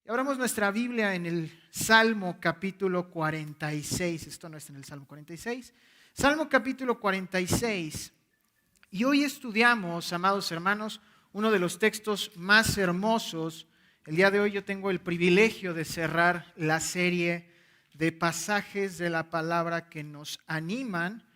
Y abramos nuestra Biblia en el Salmo capítulo 46. Esto no está en el Salmo 46. Salmo capítulo 46. Y hoy estudiamos, amados hermanos, uno de los textos más hermosos. El día de hoy yo tengo el privilegio de cerrar la serie de pasajes de la palabra que nos animan.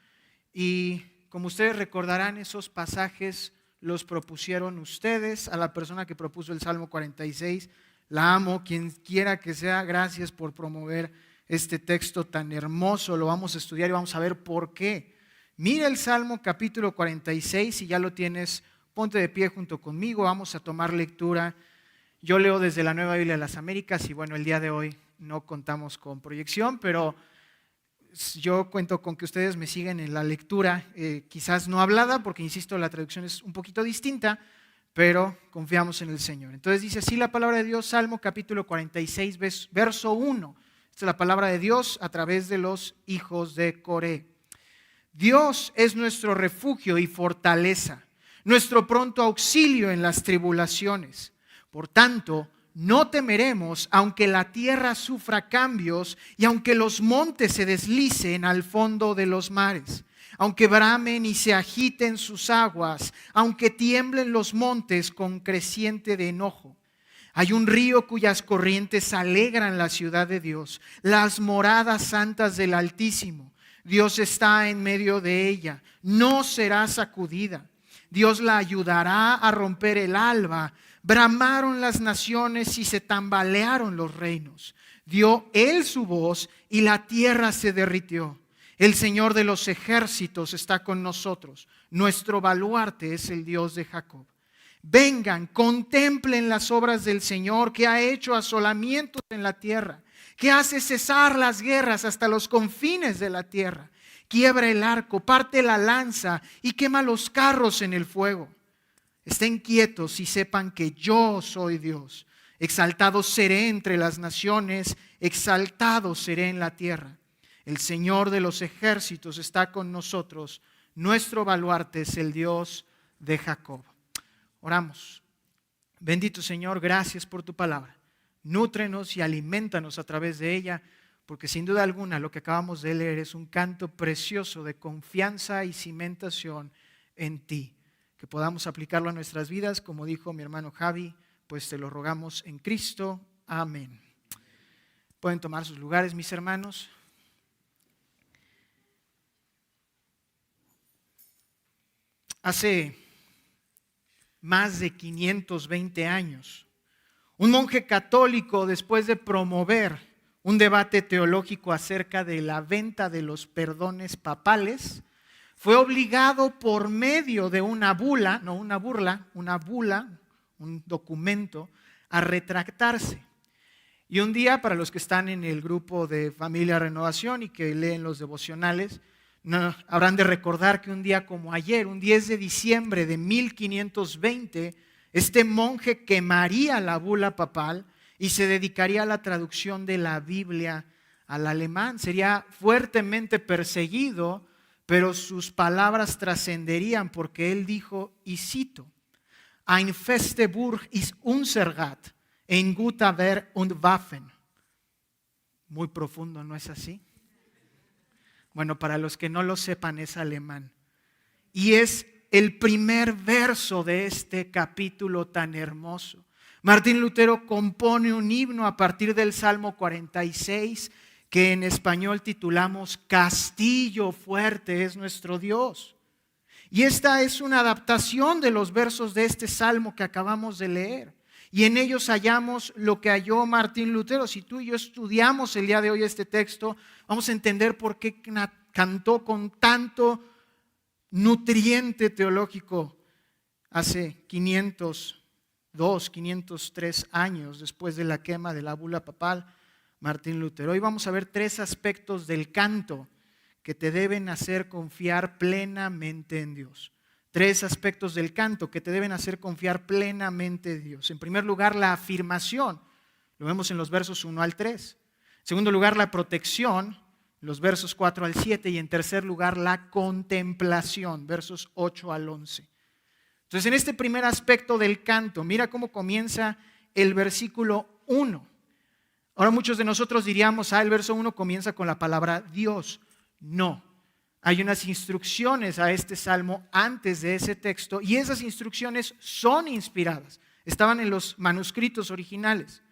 Y como ustedes recordarán, esos pasajes los propusieron ustedes. A la persona que propuso el Salmo 46, la amo, quien quiera que sea, gracias por promover este texto tan hermoso. Lo vamos a estudiar y vamos a ver por qué. Mira el Salmo capítulo 46, si ya lo tienes, ponte de pie junto conmigo, vamos a tomar lectura. Yo leo desde la Nueva Biblia de las Américas y bueno, el día de hoy no contamos con proyección, pero yo cuento con que ustedes me sigan en la lectura, quizás no hablada, porque insisto, la traducción es un poquito distinta, pero confiamos en el Señor. Entonces dice así la palabra de Dios, Salmo capítulo 46, verso 1. Esta es la palabra de Dios a través de los hijos de Coré. Dios es nuestro refugio y fortaleza, nuestro pronto auxilio en las tribulaciones. Por tanto, no temeremos aunque la tierra sufra cambios y aunque los montes se deslicen al fondo de los mares, aunque bramen y se agiten sus aguas, aunque tiemblen los montes con creciente de enojo. Hay un río cuyas corrientes alegran la ciudad de Dios, las moradas santas del Altísimo. Dios está en medio de ella, no será sacudida. Dios la ayudará a romper el alba. Bramaron las naciones y se tambalearon los reinos. Dio él su voz y la tierra se derritió. El Señor de los ejércitos está con nosotros. Nuestro baluarte es el Dios de Jacob. Vengan, contemplen las obras del Señor, que ha hecho asolamientos en la tierra, que hace cesar las guerras hasta los confines de la tierra. Quiebra el arco, parte la lanza y quema los carros en el fuego. Estén quietos y sepan que yo soy Dios. Exaltado seré entre las naciones, exaltado seré en la tierra. El Señor de los ejércitos está con nosotros. Nuestro baluarte es el Dios de Jacob. Oramos. Bendito Señor, gracias por tu palabra. Nútrenos y alimentanos a través de ella, porque sin duda alguna lo que acabamos de leer es un canto precioso de confianza y cimentación en ti. Que podamos aplicarlo a nuestras vidas, como dijo mi hermano Javi, pues te lo rogamos en Cristo. Amén. Pueden tomar sus lugares, mis hermanos. Hace más de 520 años, un monje católico, después de promover un debate teológico acerca de la venta de los perdones papales, fue obligado por medio de una bula, un documento, a retractarse. Y un día, para los que están en el grupo de Familia Renovación y que leen los devocionales, habrán de recordar que un día como ayer, un 10 de diciembre de 1520, este monje quemaría la bula papal y se dedicaría a la traducción de la Biblia al alemán. Sería fuertemente perseguido, pero sus palabras trascenderían porque él dijo, y cito, Ein feste Burg ist unser Gott, ein guter Wehr und Waffen. Muy profundo, ¿no es así? Bueno, para los que no lo sepan, es alemán. Y es el primer verso de este capítulo tan hermoso. Martín Lutero compone un himno a partir del Salmo 46, que en español titulamos Castillo fuerte es nuestro Dios. Y esta es una adaptación de los versos de este salmo que acabamos de leer. Y en ellos hallamos lo que halló Martín Lutero. Si tú y yo estudiamos el día de hoy este texto, vamos a entender por qué cantó con tanto nutriente teológico hace 503 años después de la quema de la bula papal, Martín Lutero. Hoy vamos a ver 3 aspectos del canto que te deben hacer confiar plenamente en Dios. 3 aspectos del canto que te deben hacer confiar plenamente en Dios. En primer lugar, la afirmación. Lo vemos en los versos 1 al 3. En segundo lugar, la protección, los versos 4 al 7. Y en tercer lugar, la contemplación, versos 8 al 11. Entonces, en este primer aspecto del canto, mira cómo comienza el versículo 1. Ahora muchos de nosotros diríamos, el verso 1 comienza con la palabra Dios. No, hay unas instrucciones a este salmo antes de ese texto y esas instrucciones son inspiradas. Estaban en los manuscritos originales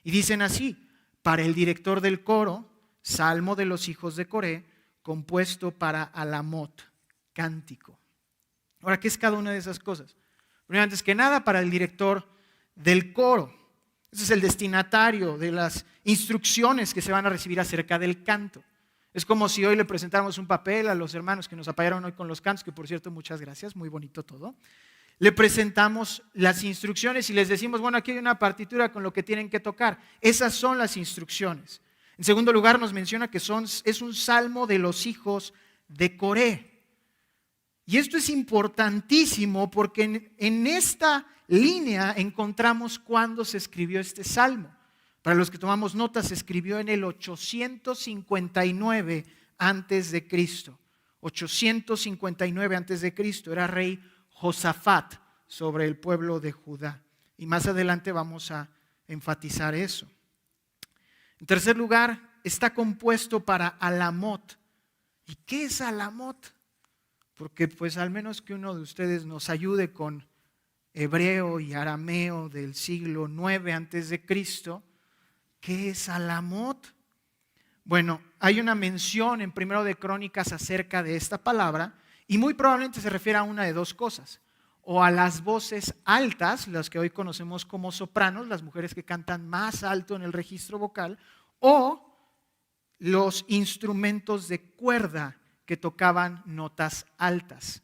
y dicen así: para el director del coro, salmo de los hijos de Coré, compuesto para Alamot, cántico. Ahora, ¿qué es cada una de esas cosas? Primero, antes que nada, para el director del coro. Ese es el destinatario de las instrucciones que se van a recibir acerca del canto. Es como si hoy le presentáramos un papel a los hermanos que nos apoyaron hoy con los cantos, que por cierto, muchas gracias, muy bonito todo. Le presentamos las instrucciones y les decimos, bueno, aquí hay una partitura con lo que tienen que tocar. Esas son las instrucciones. En segundo lugar, nos menciona que es un salmo de los hijos de Coré. Y esto es importantísimo porque en esta línea encontramos cuándo se escribió este salmo. Para los que tomamos notas, se escribió en el 859 antes de Cristo. 859 antes de Cristo, era rey Josafat sobre el pueblo de Judá. Y más adelante vamos a enfatizar eso. En tercer lugar, está compuesto para Alamot. ¿Y qué es Alamot? Porque pues al menos que uno de ustedes nos ayude con hebreo y arameo del siglo 9 antes de Cristo. ¿Qué es Alamot? Bueno, hay una mención en Primero de Crónicas acerca de esta palabra y muy probablemente se refiere a una de dos cosas. O a las voces altas, las que hoy conocemos como sopranos, las mujeres que cantan más alto en el registro vocal, o los instrumentos de cuerda que tocaban notas altas.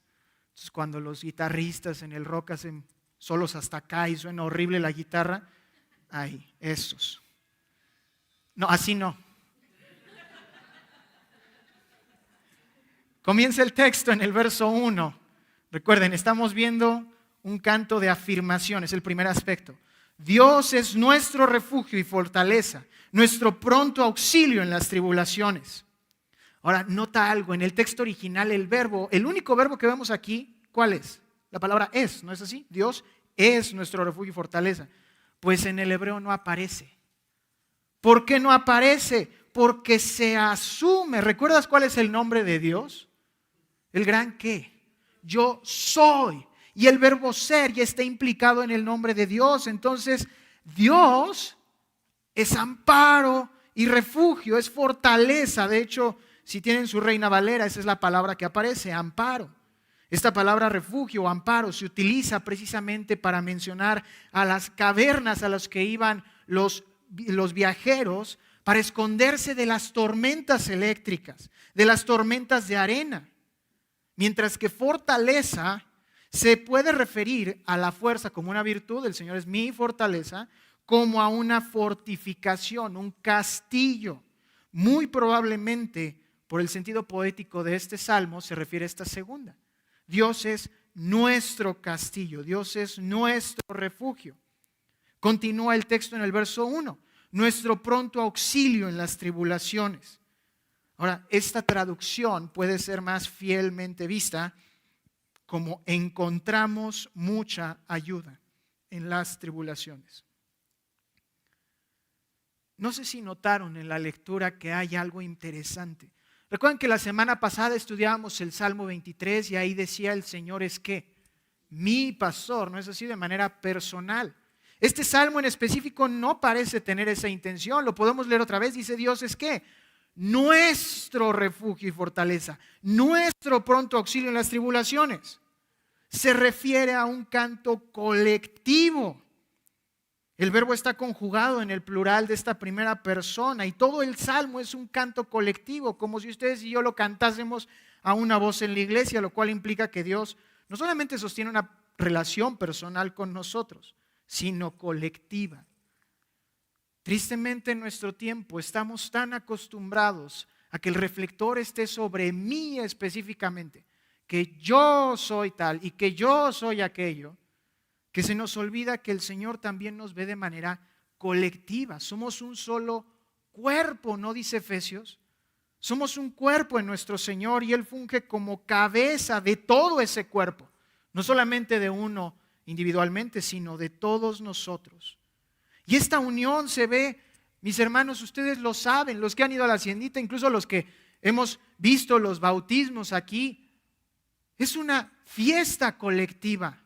Entonces, cuando los guitarristas en el rock hacen solos hasta acá y suena horrible la guitarra, ahí, esos. No, así no. Comienza el texto en el verso 1. Recuerden, estamos viendo un canto de afirmación, es el primer aspecto. Dios es nuestro refugio y fortaleza, nuestro pronto auxilio en las tribulaciones. Ahora, nota algo, en el texto original el único verbo que vemos aquí, ¿cuál es? La palabra es, ¿no es así? Dios es nuestro refugio y fortaleza. Pues en el hebreo no aparece. ¿Por qué no aparece? Porque se asume. ¿Recuerdas cuál es el nombre de Dios? El gran ¿qué? Yo soy. Y el verbo ser ya está implicado en el nombre de Dios. Entonces, Dios es amparo y refugio, es fortaleza. De hecho, si tienen su Reina Valera, esa es la palabra que aparece, amparo. Esta palabra refugio o amparo se utiliza precisamente para mencionar a las cavernas a las que iban los viajeros para esconderse de las tormentas eléctricas, de las tormentas de arena. Mientras que fortaleza se puede referir a la fuerza como una virtud, el Señor es mi fortaleza, como a una fortificación, un castillo. Muy probablemente, por el sentido poético de este salmo, se refiere a esta segunda. Dios es nuestro castillo, Dios es nuestro refugio. Continúa el texto en el verso 1, nuestro pronto auxilio en las tribulaciones. Ahora, esta traducción puede ser más fielmente vista como encontramos mucha ayuda en las tribulaciones. No sé si notaron en la lectura que hay algo interesante. Recuerden que la semana pasada estudiábamos el Salmo 23 y ahí decía el Señor es que mi pastor, no es así de manera personal. Este salmo en específico no parece tener esa intención, lo podemos leer otra vez, dice Dios es que nuestro refugio y fortaleza, nuestro pronto auxilio en las tribulaciones. Se refiere a un canto colectivo. El verbo está conjugado en el plural de esta primera persona y todo el salmo es un canto colectivo, como si ustedes y yo lo cantásemos a una voz en la iglesia, lo cual implica que Dios no solamente sostiene una relación personal con nosotros, sino colectiva. Tristemente en nuestro tiempo estamos tan acostumbrados a que el reflector esté sobre mí específicamente, que yo soy tal y que yo soy aquello, que se nos olvida que el Señor también nos ve de manera colectiva. Somos un solo cuerpo, ¿no dice Efesios? Somos un cuerpo en nuestro Señor y Él funge como cabeza de todo ese cuerpo, no solamente de uno individualmente, sino de todos nosotros. Y esta unión se ve Mis hermanos, ustedes lo saben, los que han ido a la haciendita, incluso los que hemos visto los bautismos aquí. Es una fiesta colectiva.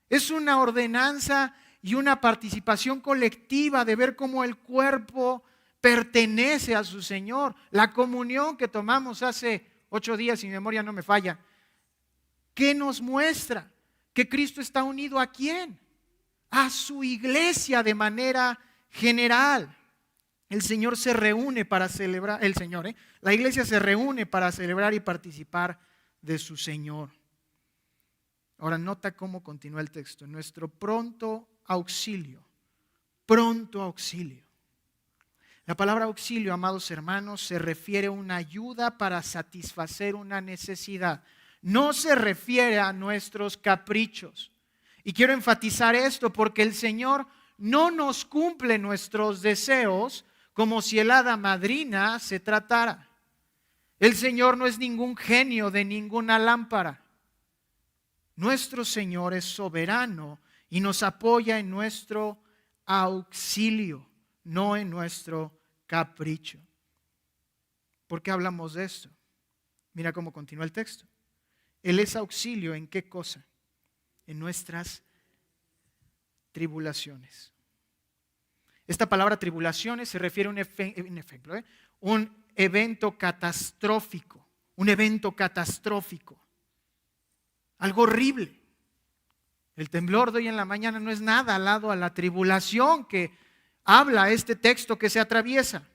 Es una ordenanza y una participación colectiva de ver cómo el cuerpo pertenece a su Señor. La comunión que tomamos hace 8 días, si mi memoria no me falla, ¿qué nos muestra? Que Cristo está unido ¿a quién? A su iglesia de manera general. El Señor se reúne para celebrar, la iglesia se reúne para celebrar y participar de su Señor. Ahora nota cómo continúa el texto. Nuestro pronto auxilio. Pronto auxilio. La palabra auxilio, amados hermanos, se refiere a una ayuda para satisfacer una necesidad. No se refiere a nuestros caprichos. Y quiero enfatizar esto porque el Señor no nos cumple nuestros deseos como si el hada madrina se tratara. El Señor no es ningún genio de ninguna lámpara. Nuestro Señor es soberano y nos apoya en nuestro auxilio, no en nuestro capricho. ¿Por qué hablamos de esto? Mira cómo continúa el texto. Él es auxilio ¿en qué cosa? En nuestras tribulaciones. Esta palabra tribulaciones se refiere a un evento catastrófico, algo horrible. El temblor de hoy en la mañana no es nada al lado a la tribulación que habla este texto que se atraviesa.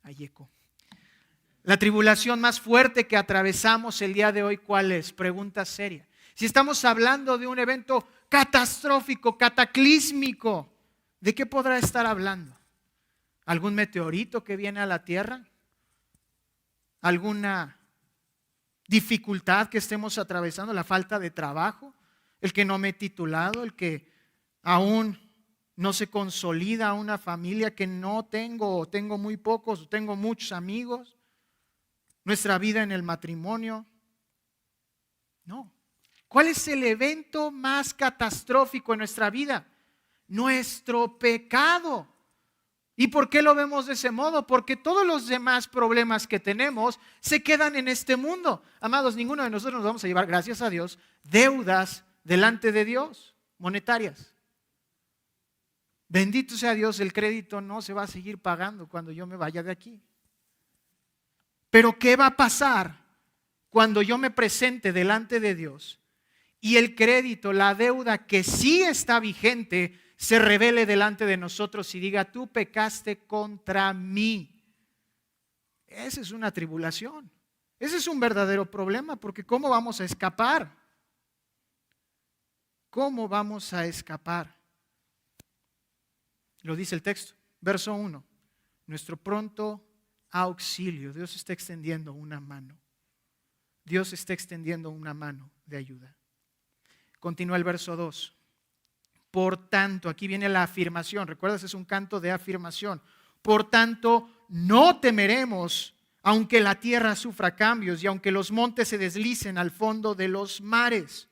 Hay eco. La tribulación más fuerte que atravesamos el día de hoy, ¿cuál es? Pregunta seria. Si estamos hablando de un evento catastrófico, cataclísmico, ¿de qué podrá estar hablando? ¿Algún meteorito que viene a la Tierra? ¿Alguna dificultad que estemos atravesando? ¿La falta de trabajo? ¿El que no me he titulado? ¿El que aún no se consolida una familia que no tengo o tengo muy pocos o tengo muchos amigos? ¿Nuestra vida en el matrimonio? No. ¿Cuál es el evento más catastrófico en nuestra vida? Nuestro pecado. ¿Y por qué lo vemos de ese modo? Porque todos los demás problemas que tenemos se quedan en este mundo. Amados, ninguno de nosotros nos vamos a llevar, gracias a Dios, deudas delante de Dios, monetarias. Bendito sea Dios, el crédito no se va a seguir pagando cuando yo me vaya de aquí. Pero ¿qué va a pasar cuando yo me presente delante de Dios y el crédito, la deuda que sí está vigente, se revele delante de nosotros y diga, tú pecaste contra mí? Esa es una tribulación. Ese es un verdadero problema, porque ¿cómo vamos a escapar? ¿Cómo vamos a escapar? Lo dice el texto, verso 1. Nuestro pronto auxilio. Dios está extendiendo una mano. Dios está extendiendo una mano de ayuda. Continúa el verso 2. Por tanto, aquí viene la afirmación. ¿Recuerdas? Es un canto de afirmación. Por tanto, no temeremos, aunque la tierra sufra cambios y aunque los montes se deslicen al fondo de los mares.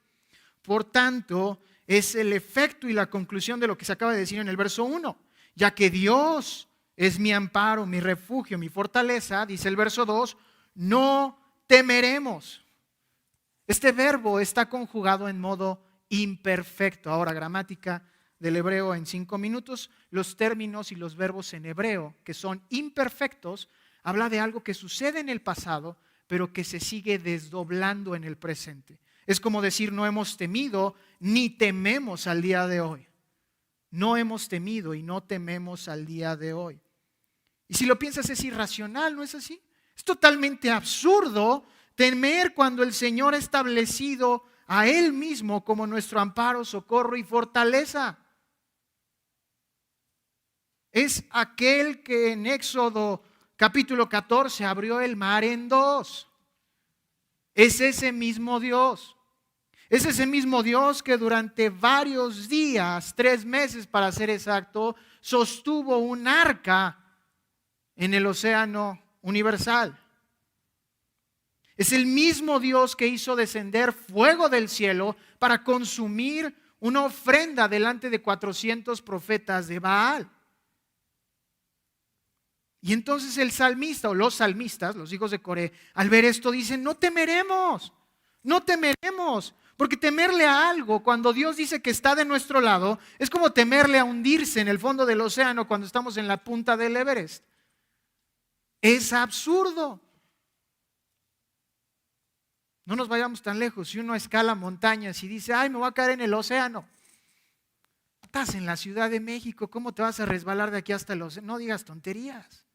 Por tanto, es el efecto y la conclusión de lo que se acaba de decir en el verso 1. Ya que Dios es mi amparo, mi refugio, mi fortaleza, dice el verso 2, no temeremos. Este verbo está conjugado en modo imperfecto. Ahora, gramática del hebreo en 5 minutos. Los términos y los verbos en hebreo que son imperfectos habla de algo que sucede en el pasado, pero que se sigue desdoblando en el presente. Es como decir, no hemos temido ni tememos al día de hoy. No hemos temido y no tememos al día de hoy. Y si lo piensas, es irracional, ¿no es así? Es totalmente absurdo temer cuando el Señor ha establecido a Él mismo como nuestro amparo, socorro y fortaleza. Es aquel que en Éxodo capítulo 14 abrió el mar en dos. Es ese mismo Dios. Es ese mismo Dios que durante varios días, 3 meses para ser exacto, sostuvo un arca en el océano universal. Es el mismo Dios que hizo descender fuego del cielo para consumir una ofrenda delante de 400 profetas de Baal. Y entonces el salmista o los salmistas, los hijos de Coré, al ver esto dicen, no temeremos, porque temerle a algo cuando Dios dice que está de nuestro lado es como temerle a hundirse en el fondo del océano cuando estamos en la punta del Everest. Es absurdo. No nos vayamos tan lejos. Si uno escala montañas y dice, ay, me voy a caer en el océano. Estás en la Ciudad de México, ¿cómo te vas a resbalar de aquí hasta el océano? No digas tonterías.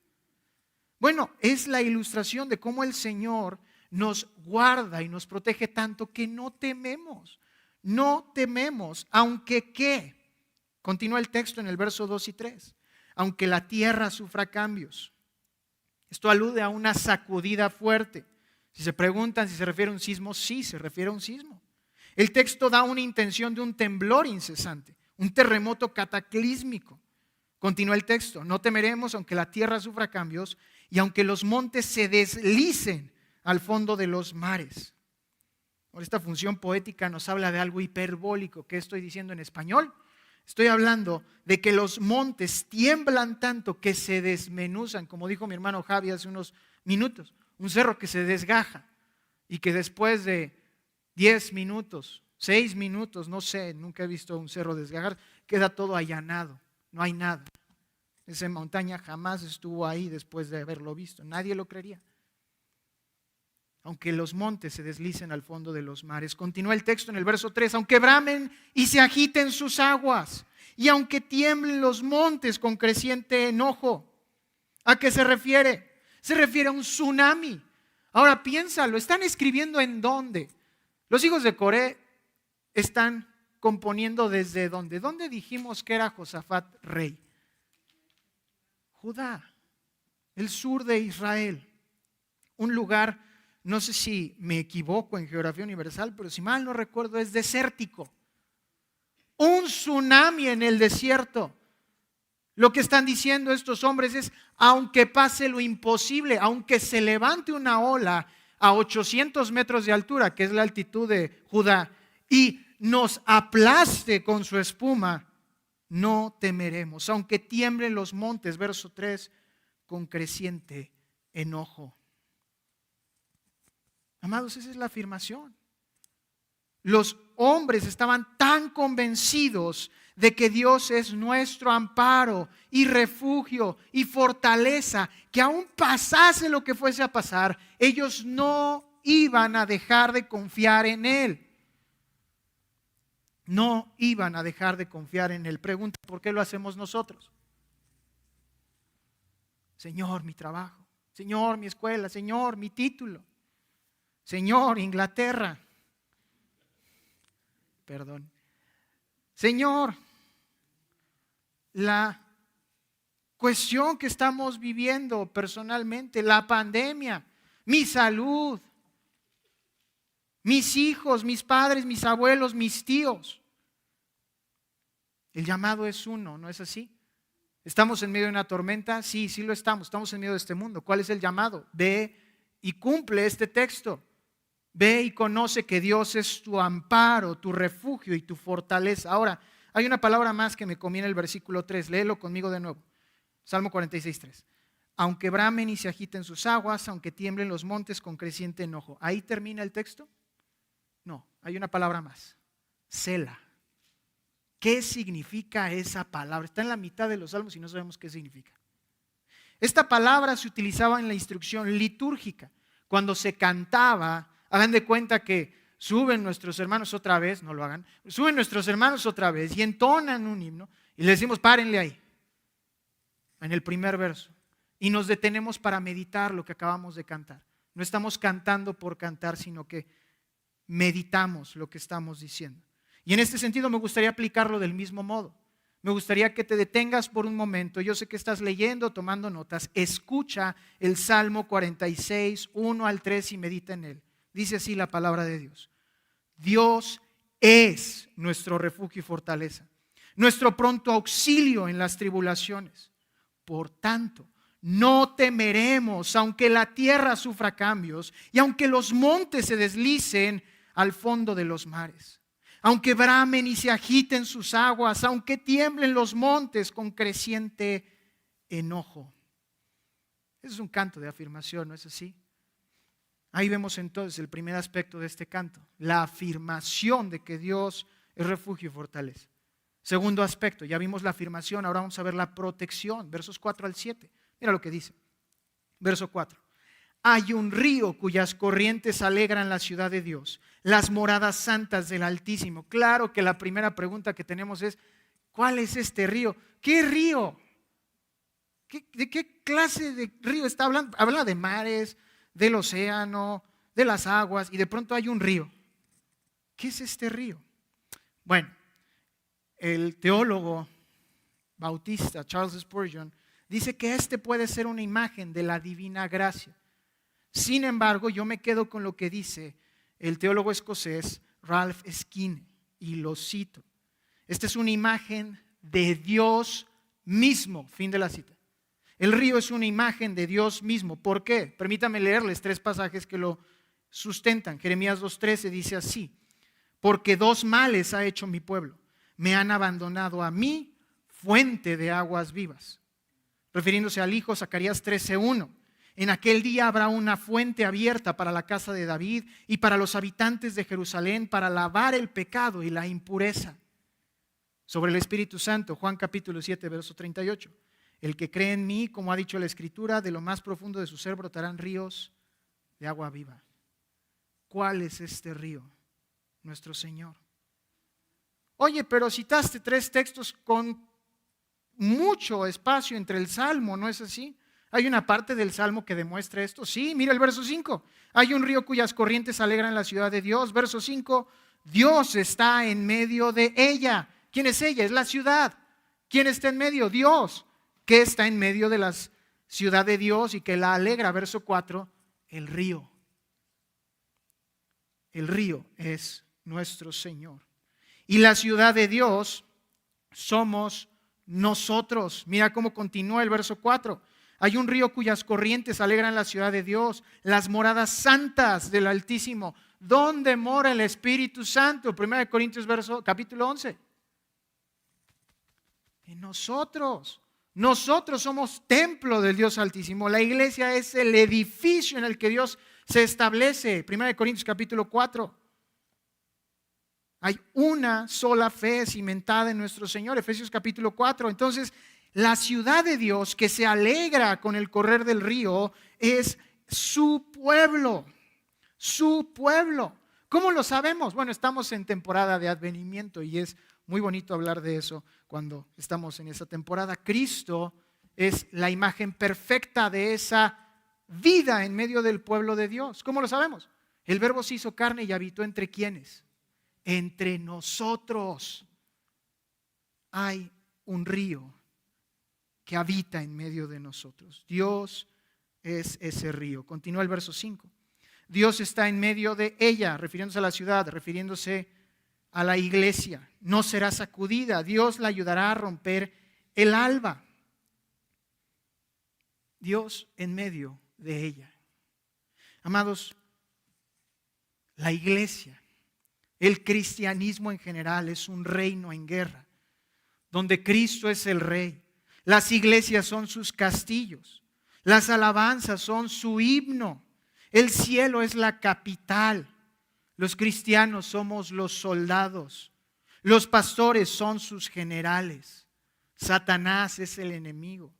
Bueno, es la ilustración de cómo el Señor nos guarda y nos protege tanto que no tememos. No tememos, aunque ¿qué? Continúa el texto en el verso 2 y 3. Aunque la tierra sufra cambios. Esto alude a una sacudida fuerte. Si se preguntan si se refiere a un sismo, sí, se refiere a un sismo. El texto da una intención de un temblor incesante, un terremoto cataclísmico. Continúa el texto, no temeremos aunque la tierra sufra cambios y aunque los montes se deslicen al fondo de los mares. Ahora, esta función poética nos habla de algo hiperbólico. ¿Qué estoy diciendo en español? Estoy hablando de que los montes tiemblan tanto que se desmenuzan, como dijo mi hermano Javi hace unos minutos, un cerro que se desgaja y que después de 10 minutos, 6 minutos, no sé, nunca he visto un cerro desgajar, queda todo allanado, no hay nada. Esa montaña jamás estuvo ahí después de haberlo visto, nadie lo creería. Aunque los montes se deslicen al fondo de los mares. Continúa el texto en el verso 3. Aunque bramen y se agiten sus aguas, y aunque tiemblen los montes con creciente enojo. ¿A qué se refiere? Se refiere a un tsunami. Ahora piénsalo, ¿están escribiendo en dónde? Los hijos de Coré están componiendo desde dónde. ¿Dónde dijimos que era Josafat rey? Judá, el sur de Israel. Un lugar, no sé si me equivoco en geografía universal, pero si mal no recuerdo es desértico. Un tsunami en el desierto. Lo que están diciendo estos hombres es, aunque pase lo imposible, aunque se levante una ola a 800 metros de altura, que es la altitud de Judá, y nos aplaste con su espuma, no temeremos. Aunque tiemblen los montes, verso 3, con creciente enojo. Amados, esa es la afirmación. Los hombres estaban tan convencidos de que Dios es nuestro amparo y refugio y fortaleza, que aún pasase lo que fuese a pasar, ellos no iban a dejar de confiar en Él. No iban a dejar de confiar en Él. Pregunta, ¿por qué lo hacemos nosotros? Señor, mi trabajo. Señor, mi escuela. Señor, mi título. Señor, Inglaterra. Perdón. Señor, la cuestión que estamos viviendo personalmente, la pandemia, mi salud, mis hijos, mis padres, mis abuelos, mis tíos. El llamado es uno, ¿no es así? ¿Estamos en medio de una tormenta? Sí, sí lo estamos. Estamos en medio de este mundo. ¿Cuál es el llamado? Ve y cumple este texto. Ve y conoce que Dios es tu amparo, tu refugio y tu fortaleza. Ahora, hay una palabra más que me conviene el versículo 3. Léelo conmigo de nuevo. Salmo 46, 3. Aunque bramen y se agiten sus aguas, aunque tiemblen los montes con creciente enojo. ¿Ahí termina el texto? No, hay una palabra más. Sela. ¿Qué significa esa palabra? Está en la mitad de los salmos y no sabemos qué significa. Esta palabra se utilizaba en la instrucción litúrgica. Cuando se cantaba, hagan de cuenta que suben nuestros hermanos otra vez, no lo hagan, suben nuestros hermanos otra vez y entonan un himno y le decimos párenle ahí, en el primer verso. Y nos detenemos para meditar lo que acabamos de cantar. No estamos cantando por cantar, sino que meditamos lo que estamos diciendo. Y en este sentido me gustaría aplicarlo del mismo modo. Me gustaría que te detengas por un momento. Yo sé que estás leyendo, tomando notas. Escucha el Salmo 46, 1 al 3 y medita en él. Dice así la palabra de Dios. Dios es nuestro refugio y fortaleza, nuestro pronto auxilio en las tribulaciones. Por tanto, no temeremos aunque la tierra sufra cambios y aunque los montes se deslicen al fondo de los mares. aunque bramen y se agiten sus aguas, aunque tiemblen los montes con creciente enojo. Ese es un canto de afirmación, ¿no es así? Ahí vemos entonces el primer aspecto de este canto, la afirmación de que Dios es refugio y fortaleza. Segundo aspecto, ya vimos la afirmación, ahora vamos a ver la protección, versos 4 al 7. Mira lo que dice, verso 4. Hay un río cuyas corrientes alegran la ciudad de Dios, las moradas santas del Altísimo. Claro que la primera pregunta que tenemos es, ¿cuál es este río? ¿Qué río? ¿De qué clase de río está hablando? Habla de mares, del océano, de las aguas, y de pronto hay un río. ¿Qué es este río? Bueno, el teólogo bautista Charles Spurgeon dice que este puede ser una imagen de la divina gracia. Sin embargo, yo me quedo con lo que dice el teólogo escocés Ralph Skinner, y lo cito. Esta es una imagen de Dios mismo, fin de la cita. El río es una imagen de Dios mismo. ¿Por qué? Permítame leerles 3 pasajes que lo sustentan. Jeremías 2:13 dice así: porque 2 males ha hecho mi pueblo. Me han abandonado a mí, fuente de aguas vivas. Refiriéndose al Hijo, Zacarías 13:1. En aquel día habrá una fuente abierta para la casa de David y para los habitantes de Jerusalén, para lavar el pecado y la impureza. Sobre el Espíritu Santo, Juan capítulo 7, verso 38. El que cree en mí, como ha dicho la Escritura, de lo más profundo de su ser brotarán ríos de agua viva. ¿Cuál es este río? Nuestro Señor. Oye, pero citaste 3 textos con mucho espacio entre el Salmo, ¿no es así? ¿Hay una parte del Salmo que demuestra esto? Sí, mira el verso 5. Hay un río cuyas corrientes alegran la ciudad de Dios. Verso 5, Dios está en medio de ella. ¿Quién es ella? Es la ciudad. ¿Quién está en medio? Dios, que está en medio de la ciudad de Dios y que la alegra. Verso 4, el río. El río es nuestro Señor. Y la ciudad de Dios somos nosotros. Mira cómo continúa el verso 4. Hay un río cuyas corrientes alegran la ciudad de Dios, las moradas santas del Altísimo. ¿Dónde mora el Espíritu Santo? 1 Corintios capítulo 11. En nosotros. Nosotros somos templo del Dios Altísimo. La iglesia es el edificio en el que Dios se establece. 1 Corintios capítulo 4. Hay una sola fe cimentada en nuestro Señor. Efesios capítulo 4. Entonces, la ciudad de Dios que se alegra con el correr del río es su pueblo. Su pueblo. ¿Cómo lo sabemos? Bueno, estamos en temporada de advenimiento y es muy bonito hablar de eso cuando estamos en esa temporada. Cristo es la imagen perfecta de esa vida en medio del pueblo de Dios. ¿Cómo lo sabemos? El Verbo se hizo carne y habitó entre ¿quiénes? Entre nosotros. Hay un río que habita en medio de nosotros. Dios es ese río. Continúa el verso 5. Dios está en medio de ella, refiriéndose a la ciudad, refiriéndose a la iglesia. No será sacudida. Dios la ayudará a romper el alba. Dios en medio de ella. Amados, la iglesia, el cristianismo en general es un reino en guerra, donde Cristo es el rey. Las iglesias son sus castillos. Las alabanzas son su himno. El cielo es la capital. Los cristianos somos los soldados. Los pastores son sus generales. Satanás es el enemigo.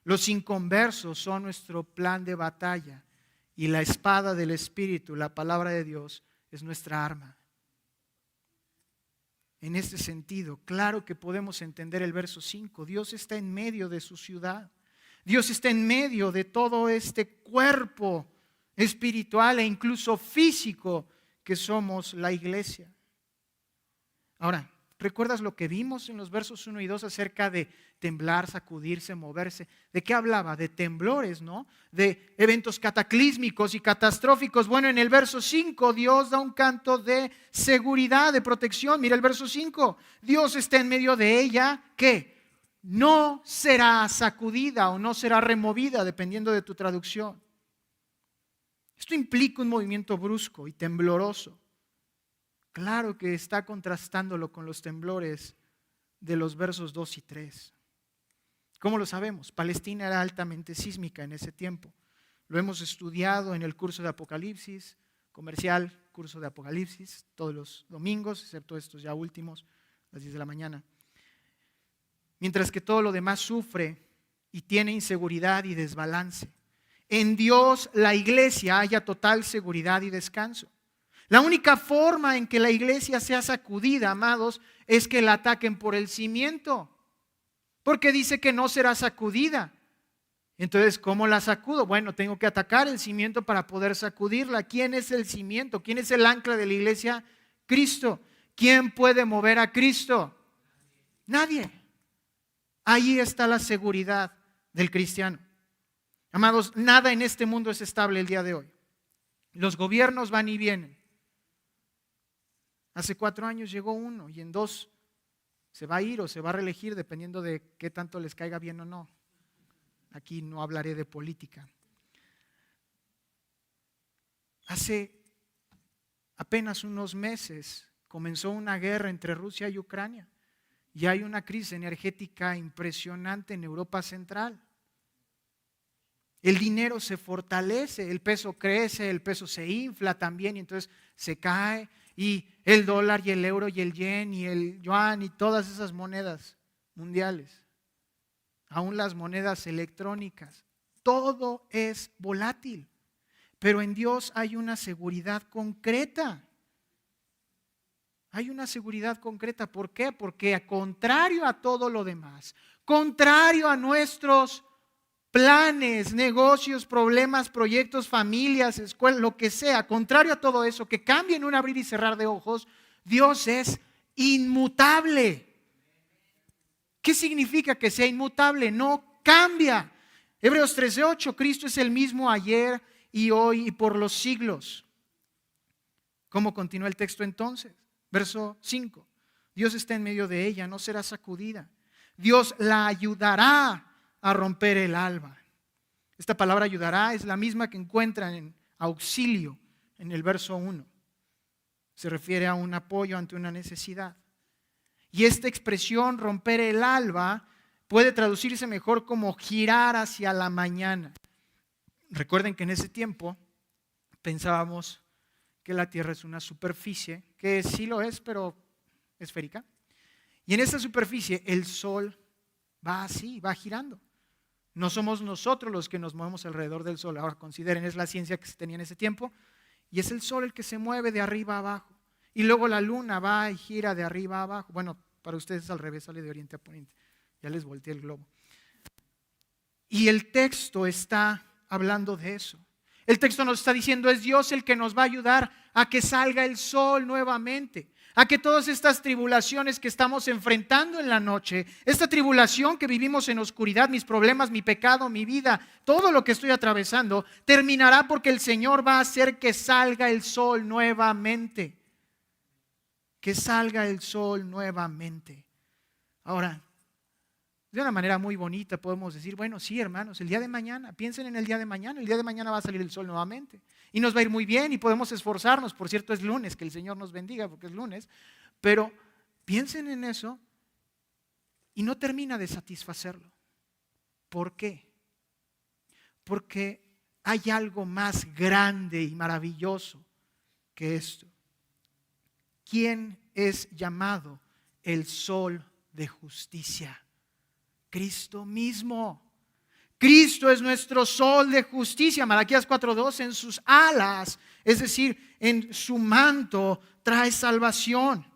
Los inconversos son nuestro plan de batalla. Y la espada del Espíritu, la palabra de Dios, es nuestra arma. En este sentido, claro que podemos entender el verso 5. Dios está en medio de su ciudad. Dios está en medio de todo este cuerpo espiritual e incluso físico que somos la iglesia. Ahora, ¿recuerdas lo que vimos en los versos 1 y 2 acerca de temblar, sacudirse, moverse? ¿De qué hablaba? De temblores, ¿no? De eventos cataclísmicos y catastróficos. Bueno, en el verso 5 Dios da un canto de seguridad, de protección. Mira el verso 5. Dios está en medio de ella, ¿qué? No será sacudida o no será removida, dependiendo de tu traducción. Esto implica un movimiento brusco y tembloroso. Claro que está contrastándolo con los temblores de los versos 2 y 3. ¿Cómo lo sabemos? Palestina era altamente sísmica en ese tiempo. Lo hemos estudiado en el curso de Apocalipsis, comercial, curso de Apocalipsis, todos los domingos, excepto estos ya últimos, a las 10 de la mañana. Mientras que todo lo demás sufre y tiene inseguridad y desbalance. En Dios, la iglesia, haya total seguridad y descanso. La única forma en que la iglesia sea sacudida, amados, es que la ataquen por el cimiento. Porque dice que no será sacudida. Entonces, ¿cómo la sacudo? Bueno, tengo que atacar el cimiento para poder sacudirla. ¿Quién es el cimiento? ¿Quién es el ancla de la iglesia? Cristo. ¿Quién puede mover a Cristo? Nadie. Ahí está la seguridad del cristiano. Amados, nada en este mundo es estable el día de hoy. Los gobiernos van y vienen. Hace 4 años llegó uno y en 2 se va a ir o se va a reelegir dependiendo de qué tanto les caiga bien o no. Aquí no hablaré de política. Hace apenas unos meses comenzó una guerra entre Rusia y Ucrania y hay una crisis energética impresionante en Europa Central. El dinero se fortalece, el peso crece, el peso se infla también y entonces se cae, y el dólar y el euro y el yen y el yuan y todas esas monedas mundiales, aún las monedas electrónicas, todo es volátil, pero en Dios hay una seguridad concreta. Hay una seguridad concreta. ¿Por qué? Porque contrario a todo lo demás, contrario a nuestros planes, negocios, problemas, proyectos, familias, escuelas, lo que sea, contrario a todo eso, que cambie en un abrir y cerrar de ojos, Dios es inmutable. ¿Qué significa que sea inmutable? No cambia. Hebreos 13:8, Cristo es el mismo ayer y hoy y por los siglos. ¿Cómo continúa el texto entonces? Verso 5, Dios está en medio de ella, no será sacudida. Dios la ayudará a romper el alba. Esta palabra ayudará es la misma que encuentran en auxilio en el verso 1. Se refiere a un apoyo ante una necesidad. Y esta expresión, romper el alba, puede traducirse mejor como girar hacia la mañana. Recuerden que en ese tiempo pensábamos que la tierra es una superficie, que sí lo es, pero esférica. Y en esa superficie el sol va así, va girando. No somos nosotros los que nos movemos alrededor del sol. Ahora consideren, es la ciencia que se tenía en ese tiempo. Y es el sol el que se mueve de arriba a abajo. Y luego la luna va y gira de arriba a abajo. Bueno, para ustedes es al revés, sale de oriente a poniente. Ya les volteé el globo. Y el texto está hablando de eso. El texto nos está diciendo, es Dios el que nos va a ayudar a que salga el sol nuevamente, a que todas estas tribulaciones que estamos enfrentando en la noche, esta tribulación que vivimos en oscuridad, mis problemas, mi pecado, mi vida, todo lo que estoy atravesando, terminará porque el Señor va a hacer que salga el sol nuevamente. Que salga el sol nuevamente. Ahora, de una manera muy bonita podemos decir, bueno, sí, hermanos, el día de mañana, piensen en el día de mañana va a salir el sol nuevamente y nos va a ir muy bien y podemos esforzarnos. Por cierto, es lunes, que el Señor nos bendiga porque es lunes, pero piensen en eso y no termina de satisfacerlo. ¿Por qué? Porque hay algo más grande y maravilloso que esto. ¿Quién es llamado el sol de justicia? Cristo mismo. Cristo es nuestro sol de justicia. Malaquías 4:2, en sus alas, es decir, en su manto, trae salvación.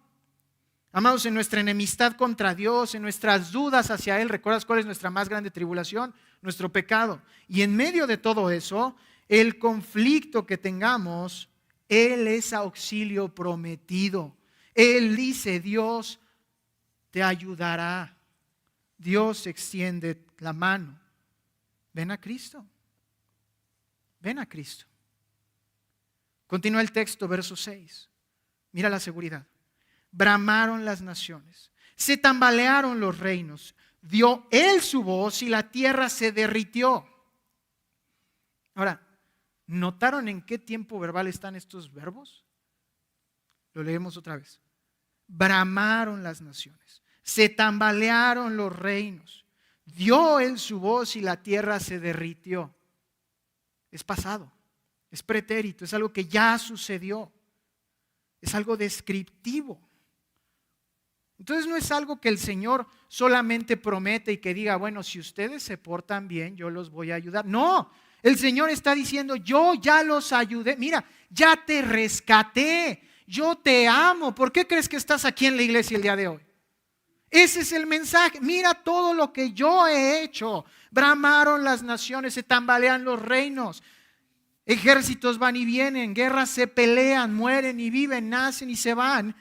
Amados, en nuestra enemistad contra Dios, en nuestras dudas hacia Él, ¿recuerdas cuál es nuestra más grande tribulación? Nuestro pecado. Y en medio de todo eso, el conflicto que tengamos, Él es auxilio prometido. Él dice, Dios te ayudará. Dios extiende la mano. Ven a Cristo. Ven a Cristo. Continúa el texto, verso 6. Mira la seguridad. Bramaron las naciones, se tambalearon los reinos, dio Él su voz y la tierra se derritió. Ahora, ¿notaron en qué tiempo verbal están estos verbos? Lo leemos otra vez. Bramaron las naciones, se tambalearon los reinos. Dio él su voz y la tierra se derritió. Es pasado, es pretérito, es algo que ya sucedió. Es algo descriptivo. Entonces no es algo que el Señor solamente promete y que diga, bueno, si ustedes se portan bien, yo los voy a ayudar. No, el Señor está diciendo, yo ya los ayudé. Mira, ya te rescaté, yo te amo. ¿Por qué crees que estás aquí en la iglesia el día de hoy? Ese es el mensaje. Mira todo lo que yo he hecho. Bramaron las naciones, se tambalean los reinos. Ejércitos van y vienen, guerras se pelean, mueren y viven, nacen y se van.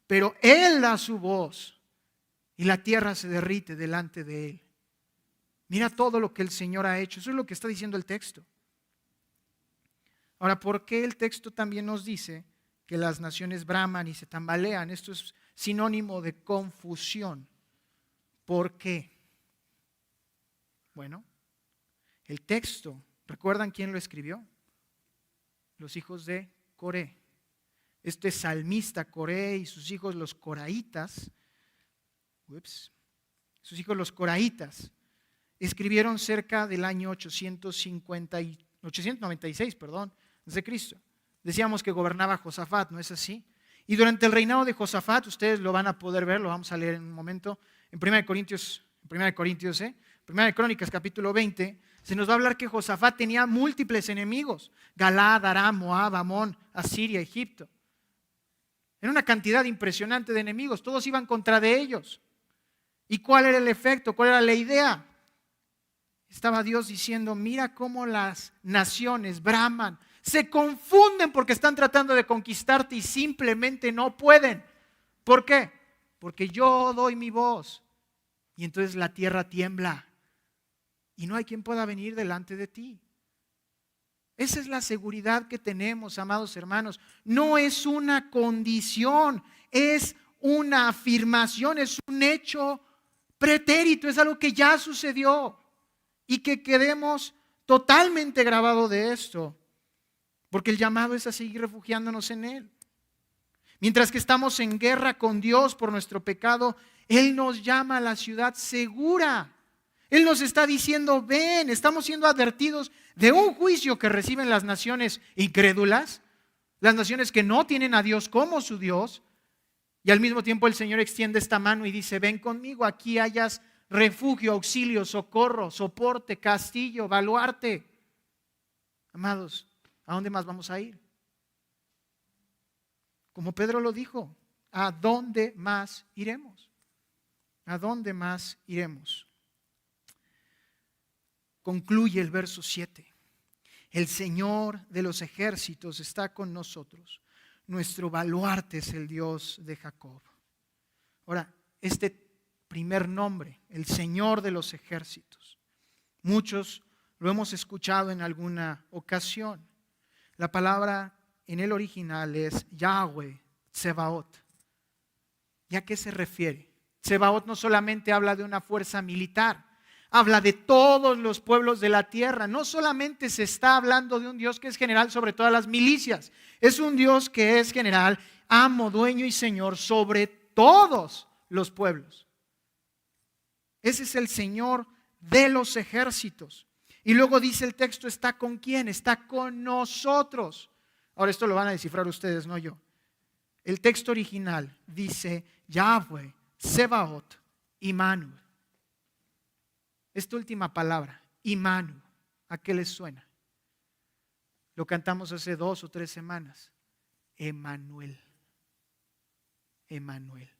Pero Él da su voz y la tierra se derrite delante de Él. Mira todo lo que el Señor ha hecho. Eso es lo que está diciendo el texto. Ahora, ¿por qué el texto también nos dice que las naciones braman y se tambalean? Esto es sinónimo de confusión. ¿Por qué? Bueno, el texto, ¿recuerdan quién lo escribió? Los hijos de Coré. Este salmista Coré y sus hijos los coraitas, escribieron cerca del año 896, desde Cristo. Decíamos que gobernaba Josafat, ¿no es así? Y durante el reinado de Josafat, ustedes lo van a poder ver, lo vamos a leer en un momento, en 1 Crónicas capítulo 20, se nos va a hablar que Josafat tenía múltiples enemigos: Galaad, Aram, Moab, Amón, Asiria, Egipto. Era una cantidad impresionante de enemigos, todos iban contra de ellos. ¿Y cuál era el efecto? ¿Cuál era la idea? Estaba Dios diciendo, mira cómo las naciones braman, se confunden porque están tratando de conquistarte y simplemente no pueden. ¿Por qué? Porque yo doy mi voz y entonces la tierra tiembla y no hay quien pueda venir delante de ti. Esa es la seguridad que tenemos, amados hermanos. No es una condición, es una afirmación, es un hecho pretérito, es algo que ya sucedió. Y que quedemos totalmente grabados de esto, porque el llamado es a seguir refugiándonos en Él. Mientras que estamos en guerra con Dios por nuestro pecado, Él nos llama a la ciudad segura. Él nos está diciendo, ven, estamos siendo advertidos de un juicio que reciben las naciones incrédulas, las naciones que no tienen a Dios como su Dios, y al mismo tiempo el Señor extiende esta mano y dice, ven conmigo, aquí hayas refugio, auxilio, socorro, soporte, castillo, baluarte. Amados, ¿a dónde más vamos a ir? Como Pedro lo dijo, ¿a dónde más iremos? ¿A dónde más iremos? Concluye el verso 7. El Señor de los ejércitos está con nosotros. Nuestro baluarte es el Dios de Jacob. Ahora, este primer nombre, el Señor de los ejércitos, muchos lo hemos escuchado en alguna ocasión. La palabra en el original es Yahweh, Tsebaot. ¿Y a qué se refiere? Tsebaot no solamente habla de una fuerza militar, habla de todos los pueblos de la tierra. No solamente se está hablando de un Dios que es general sobre todas las milicias, es un Dios que es general, amo, dueño y Señor sobre todos los pueblos. Ese es el Señor de los ejércitos. Y luego dice el texto, ¿está con quién? Está con nosotros. Ahora esto lo van a descifrar ustedes, no yo. El texto original dice Yahweh, Sebaot, Imanu. Esta última palabra, Imanu, ¿a qué les suena? Lo cantamos hace 2 o 3 semanas. Emmanuel. Emmanuel.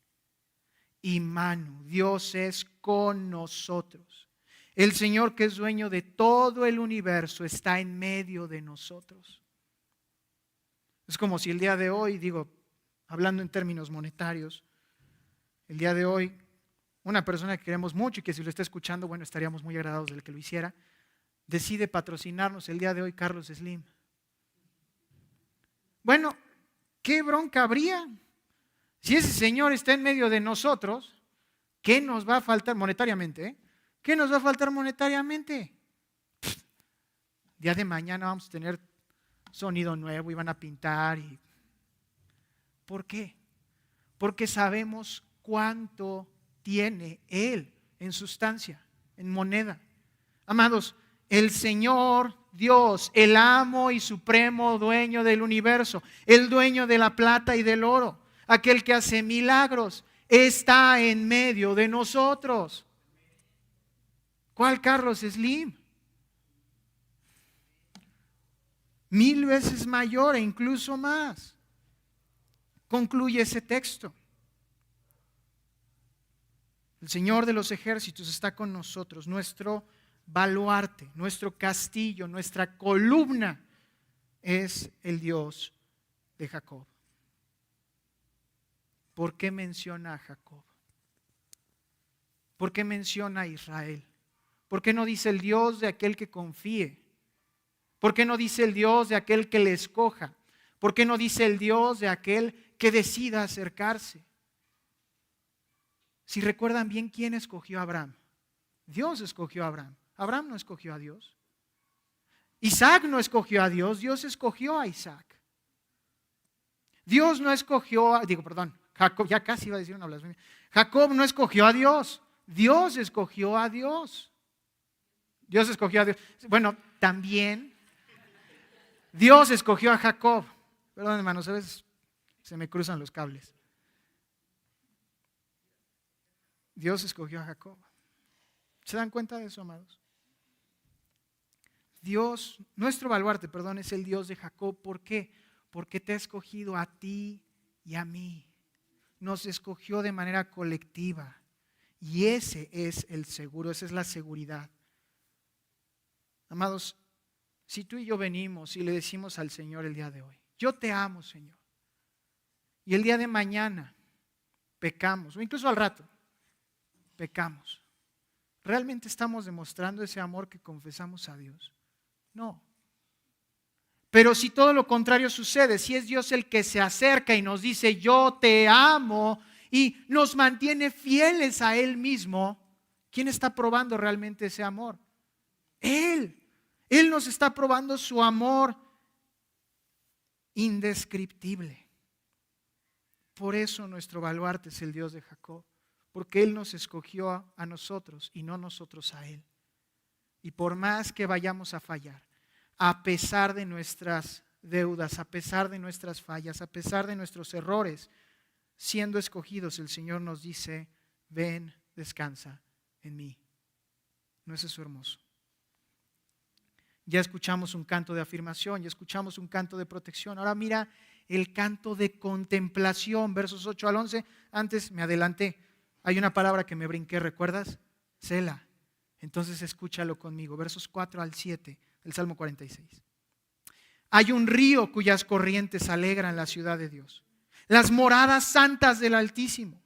Imanu, Dios es con nosotros. El Señor que es dueño de todo el universo está en medio de nosotros. Es como si el día de hoy, hablando en términos monetarios, el día de hoy, una persona que queremos mucho y que si lo está escuchando, bueno, estaríamos muy agradados de que lo hiciera, decide patrocinarnos el día de hoy Carlos Slim. Bueno, ¿qué bronca habría? Si ese Señor está en medio de nosotros, ¿qué nos va a faltar monetariamente? ¿Qué nos va a faltar monetariamente? Día de mañana vamos a tener sonido nuevo y van a pintar y ¿Por qué? Porque sabemos cuánto tiene Él en sustancia, en moneda. Amados, el Señor Dios, el amo y supremo dueño del universo, el dueño de la plata y del oro, aquel que hace milagros, está en medio de nosotros. ¿Cuál Carlos Slim? 1000 veces mayor e incluso más. Concluye ese texto. El Señor de los ejércitos está con nosotros, nuestro baluarte, nuestro castillo, nuestra columna es el Dios de Jacob. ¿Por qué menciona a Jacob? ¿Por qué menciona a Israel? ¿Por qué no dice el Dios de aquel que confíe? ¿Por qué no dice el Dios de aquel que le escoja? ¿Por qué no dice el Dios de aquel que decida acercarse? Si recuerdan bien, ¿quién escogió a Abraham? Dios escogió a Abraham. Abraham no escogió a Dios. Isaac no escogió a Dios, Dios escogió a Isaac. Dios no escogió, Jacob, ya casi iba a decir una blasfemia. Jacob no escogió a Dios, Dios escogió a Dios. Dios escogió a Dios. Bueno, también Dios escogió a Jacob. Perdón, hermanos, a veces se me cruzan los cables. Dios escogió a Jacob. ¿Se dan cuenta de eso, amados? Dios, nuestro baluarte, es el Dios de Jacob. ¿Por qué? Porque te ha escogido a ti y a mí. Nos escogió de manera colectiva. Y ese es el seguro, esa es la seguridad. Amados, si tú y yo venimos y le decimos al Señor el día de hoy, yo te amo, Señor, y el día de mañana pecamos, o incluso al rato pecamos, ¿realmente estamos demostrando ese amor que confesamos a Dios? No. Pero si todo lo contrario sucede, si es Dios el que se acerca y nos dice yo te amo y nos mantiene fieles a Él mismo, ¿quién está probando realmente ese amor? Él. Él nos está probando su amor indescriptible. Por eso nuestro baluarte es el Dios de Jacob, porque Él nos escogió a nosotros y no nosotros a Él. Y por más que vayamos a fallar, a pesar de nuestras deudas, a pesar de nuestras fallas, a pesar de nuestros errores, siendo escogidos, el Señor nos dice, ven, descansa en mí. ¿No es eso hermoso? Ya escuchamos un canto de afirmación, ya escuchamos un canto de protección. Ahora mira el canto de contemplación, versos 8 al 11. Antes me adelanté. Hay una palabra que me brinqué, ¿recuerdas? Sela. Entonces escúchalo conmigo. Versos 4 al 7 del Salmo 46. Hay un río cuyas corrientes alegran la ciudad de Dios, las moradas santas del Altísimo.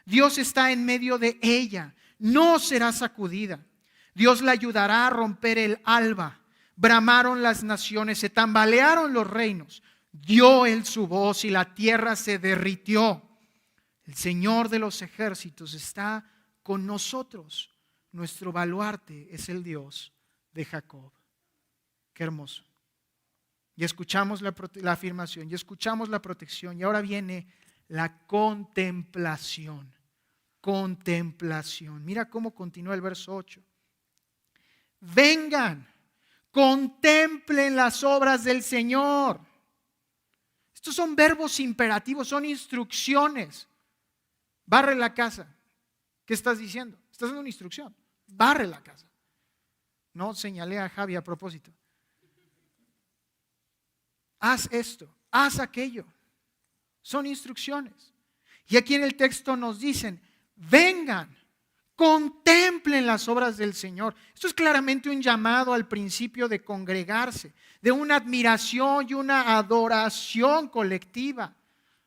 Dios está en medio de ella, no será sacudida. Dios la ayudará a romper el alba. Bramaron las naciones, se tambalearon los reinos. Dio Él su voz y la tierra se derritió. El Señor de los ejércitos está con nosotros. Nuestro baluarte es el Dios de Jacob. Qué hermoso. Ya escuchamos la afirmación, ya escuchamos la protección y ahora viene la contemplación. Contemplación. Mira cómo continúa el verso 8. Vengan. Contemplen las obras del Señor. Estos son verbos imperativos, son instrucciones. Barre la casa. ¿Qué estás diciendo? Estás dando una instrucción. Barre la casa. No señalé a Javi a propósito. Haz esto, haz aquello. Son instrucciones. Y aquí en el texto nos dicen, vengan. Contemplen las obras del Señor. Esto es claramente un llamado al principio de congregarse, de una admiración y una adoración colectiva.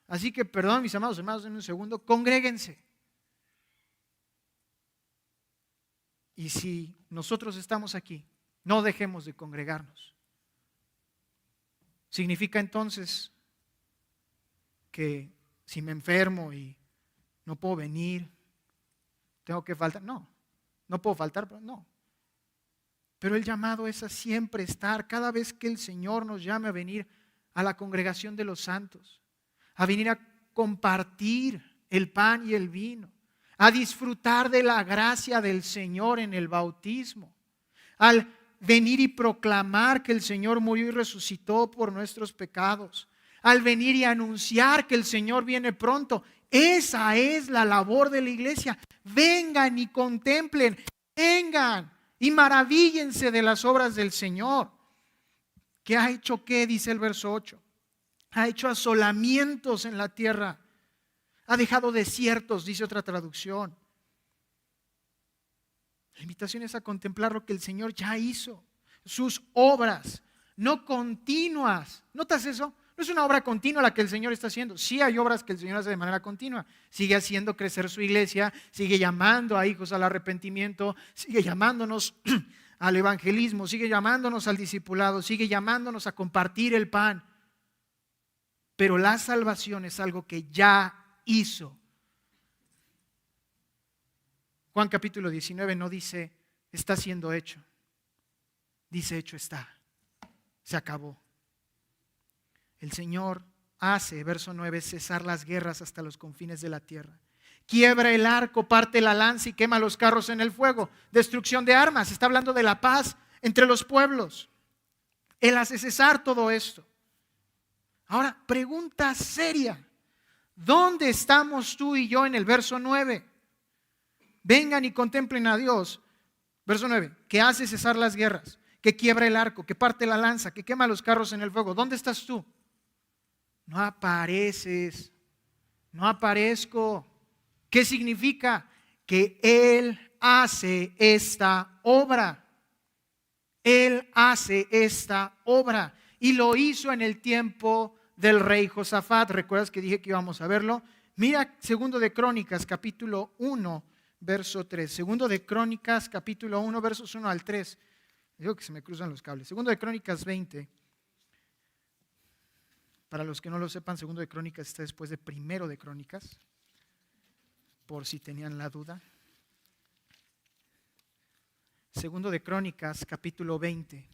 Así que, perdón, mis amados hermanos, en un segundo, congréguense. Y si nosotros estamos aquí, no dejemos de congregarnos. Significa entonces que si me enfermo y no puedo venir, ¿tengo que faltar? No puedo faltar, pero no. Pero el llamado es a siempre estar, cada vez que el Señor nos llame a venir a la congregación de los santos, a venir a compartir el pan y el vino, a disfrutar de la gracia del Señor en el bautismo, al venir y proclamar que el Señor murió y resucitó por nuestros pecados, al venir y anunciar que el Señor viene pronto. Esa es la labor de la iglesia. Vengan y contemplen, vengan y maravíllense de las obras del Señor. ¿Qué ha hecho qué? Dice el verso 8. Ha hecho asolamientos en la tierra. Ha dejado desiertos, dice otra traducción. La invitación es a contemplar lo que el Señor ya hizo. Sus obras, no continuas. ¿Notas eso? No es una obra continua la que el Señor está haciendo. Sí hay obras que el Señor hace de manera continua. Sigue haciendo crecer su iglesia, sigue llamando a hijos al arrepentimiento, sigue llamándonos al evangelismo, sigue llamándonos al discipulado, sigue llamándonos a compartir el pan. Pero la salvación es algo que ya hizo. Juan capítulo 19 no dice está siendo hecho. Dice hecho está. Se acabó. El Señor hace, verso 9, cesar las guerras hasta los confines de la tierra. Quiebra el arco, parte la lanza y quema los carros en el fuego. Destrucción de armas. Está hablando de la paz entre los pueblos. Él hace cesar todo esto. Ahora, pregunta seria. ¿Dónde estamos tú y yo en el verso 9? Vengan y contemplen a Dios. Verso 9, que hace cesar las guerras, que quiebra el arco, que parte la lanza, que quema los carros en el fuego. ¿Dónde estás tú? No apareces, no aparezco. ¿Qué significa? Que Él hace esta obra. Él hace esta obra. Y lo hizo en el tiempo del rey Josafat. ¿Recuerdas que dije que íbamos a verlo? Mira, segundo de Crónicas, capítulo 1, verso 3. Segundo de Crónicas, capítulo 1, versos 1 al 3. Digo que se me cruzan los cables. Segundo de Crónicas 20. Para los que no lo sepan, segundo de Crónicas está después de primero de Crónicas, por si tenían la duda. Segundo de Crónicas, capítulo 20.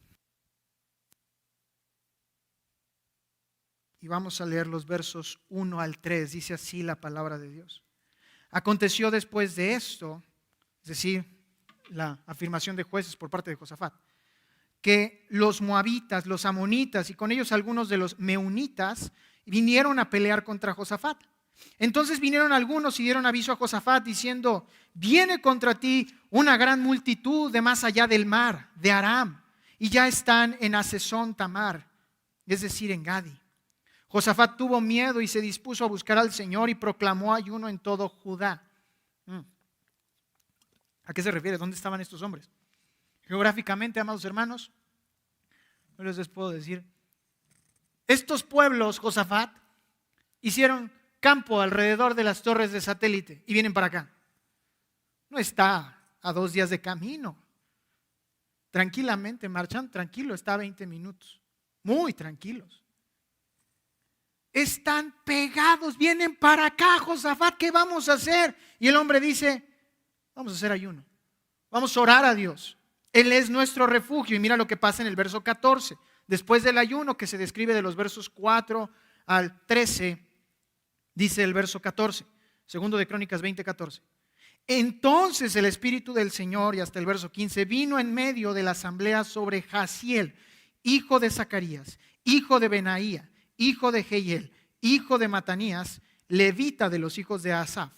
Y vamos a leer los versos 1 al 3. Dice así la palabra de Dios. Aconteció después de esto, es decir, la afirmación de jueces por parte de Josafat, que los moabitas, los amonitas y con ellos algunos de los meunitas vinieron a pelear contra Josafat. Entonces vinieron algunos y dieron aviso a Josafat diciendo: viene contra ti una gran multitud de más allá del mar, de Aram, y ya están en Hasezón Tamar, es decir, en Gadi. Josafat tuvo miedo y se dispuso a buscar al Señor y proclamó ayuno en todo Judá. ¿A qué se refiere? ¿Dónde estaban estos hombres? Geográficamente, amados hermanos, no les puedo decir. Estos pueblos, Josafat, hicieron campo alrededor de las torres de satélite y vienen para acá. No está a 2 días de camino. Tranquilamente, marchan tranquilo, está a 20 minutos. Muy tranquilos. Están pegados, vienen para acá, Josafat, ¿qué vamos a hacer? Y el hombre dice: vamos a hacer ayuno, vamos a orar a Dios. Él es nuestro refugio. Y mira lo que pasa en el verso 14. Después del ayuno que se describe de los versos 4 al 13, dice el verso 14, segundo de Crónicas 20, 14. Entonces el Espíritu del Señor, y hasta el verso 15, vino en medio de la asamblea sobre Jaziel, hijo de Zacarías, hijo de Benaía, hijo de Jehiel, hijo de Matanías, levita de los hijos de Asaf.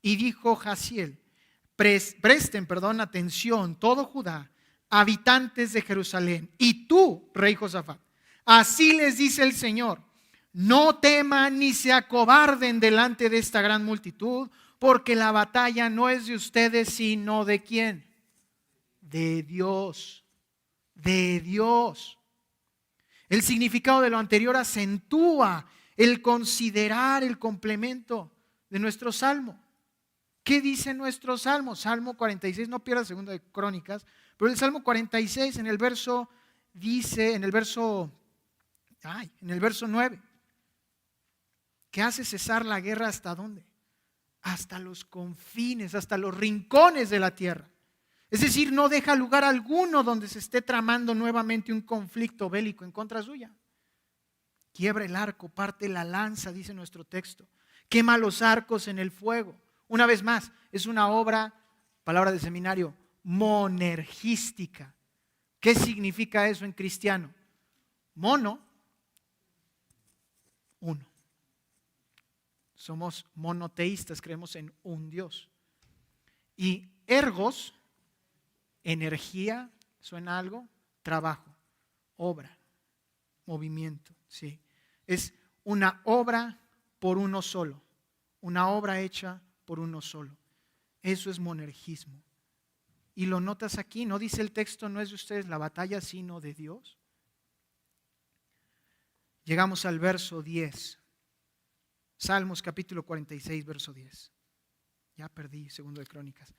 Y dijo Jaziel: presten atención todo Judá, habitantes de Jerusalén, y tú, rey Josafat, así les dice el Señor: no teman ni se acobarden delante de esta gran multitud, porque la batalla no es de ustedes, sino ¿de quién? De Dios, de Dios. El significado de lo anterior acentúa el considerar el complemento de nuestro salmo. ¿Qué dice nuestro salmo? Salmo 46, no pierdas segundo de Crónicas, pero el Salmo 46 en el verso 9, que hace cesar la guerra ¿hasta dónde? Hasta los confines, hasta los rincones de la tierra. Es decir, no deja lugar alguno donde se esté tramando nuevamente un conflicto bélico en contra suya. Quiebra el arco, parte la lanza, dice nuestro texto. quema los arcos en el fuego. Una vez más, es una obra, palabra de seminario, monergística. ¿Qué significa eso en cristiano? Mono, uno. Somos monoteístas, creemos en un Dios. Y ergos, energía, ¿suena algo? Trabajo, obra, movimiento, sí. Es una obra por uno solo, una obra hecha por uno solo. Eso es monergismo. Y lo notas aquí, no dice el texto, no es de ustedes la batalla, sino de Dios. Llegamos al verso 10. Salmos capítulo 46, verso 10. Ya perdí segundo de Crónicas.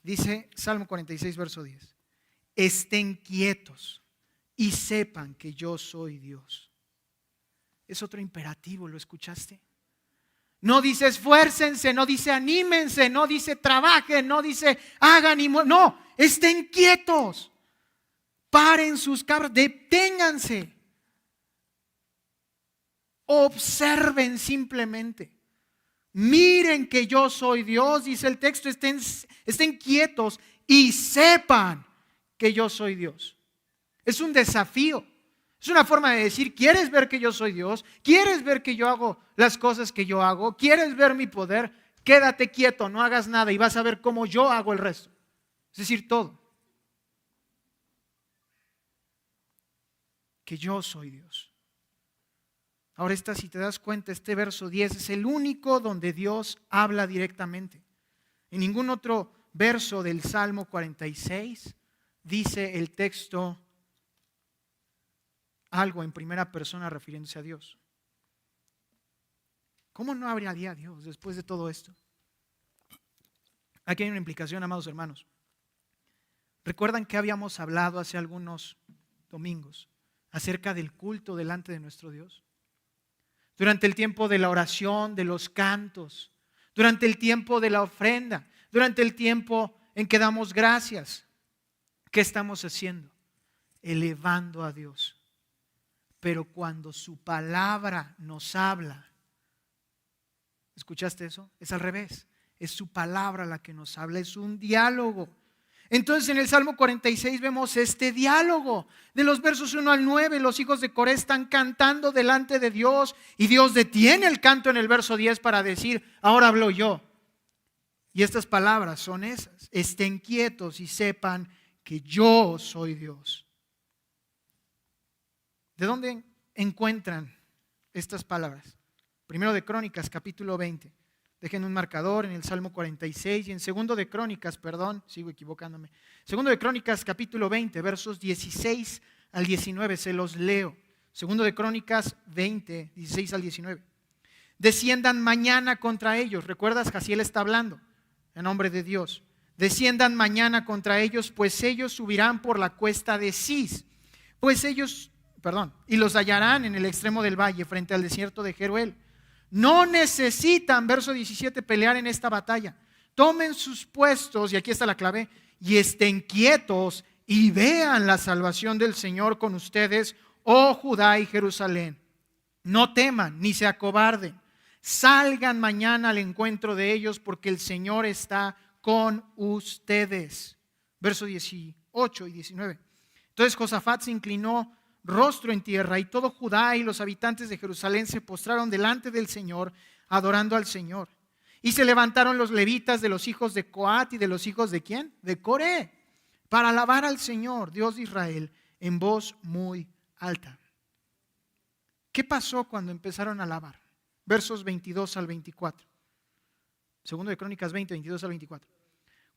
Dice Salmo 46, verso 10. Estén quietos y sepan que yo soy Dios. Es otro imperativo, ¿lo escuchaste? No dice esfuércense, no dice anímense, no dice trabajen, no dice hagan y no, estén quietos. Paren sus cabras, deténganse. Observen simplemente. Miren que yo soy Dios, dice el texto, estén quietos y sepan que yo soy Dios. Es un desafío. Es una forma de decir, ¿quieres ver que yo soy Dios? ¿Quieres ver que yo hago las cosas que yo hago? ¿Quieres ver mi poder? Quédate quieto, no hagas nada y vas a ver cómo yo hago el resto. Es decir, todo. Que yo soy Dios. Ahora si te das cuenta, este verso 10 es el único donde Dios habla directamente. En ningún otro verso del Salmo 46 dice el texto algo en primera persona refiriéndose a Dios. ¿Cómo no hablaría Dios después de todo esto? Aquí hay una implicación, amados hermanos. ¿Recuerdan que habíamos hablado hace algunos domingos acerca del culto delante de nuestro Dios? Durante el tiempo de la oración, de los cantos, durante el tiempo de la ofrenda, durante el tiempo en que damos gracias. ¿Qué estamos haciendo? Elevando a Dios. Pero cuando su palabra nos habla, ¿escuchaste eso? Es al revés. Es su palabra la que nos habla, es un diálogo. Entonces en el Salmo 46 vemos este diálogo. De los versos 1 al 9, los hijos de Coré están cantando delante de Dios y Dios detiene el canto en el verso 10 para decir, ahora hablo yo. Y estas palabras son esas: estén quietos y sepan que yo soy Dios. ¿De dónde encuentran estas palabras? Primero de Crónicas, capítulo 20. Dejen un marcador en el Salmo 46 y en segundo de Crónicas, sigo equivocándome. Segundo de Crónicas, capítulo 20, versos 16 al 19, se los leo. Segundo de Crónicas 20, 16 al 19. Desciendan mañana contra ellos. ¿Recuerdas? Jaciel está hablando en nombre de Dios. Desciendan mañana contra ellos, pues ellos subirán por la cuesta de Cis. Y los hallarán en el extremo del valle, frente al desierto de Jeruel. No necesitan, verso 17, pelear en esta batalla. Tomen sus puestos, y aquí está la clave, y estén quietos y vean la salvación del Señor con ustedes, oh Judá y Jerusalén. No teman ni se acobarden. Salgan mañana al encuentro de ellos, porque el Señor está con ustedes. Verso 18 y 19. Entonces Josafat se inclinó rostro en tierra, y todo Judá y los habitantes de Jerusalén se postraron delante del Señor, adorando al Señor. Y se levantaron los levitas de los hijos de Coat y de los hijos de ¿quién? De Coré, para alabar al Señor, Dios de Israel, en voz muy alta. ¿Qué pasó cuando empezaron a alabar? Versos 22 al 24. Segundo de Crónicas 20, 22 al 24.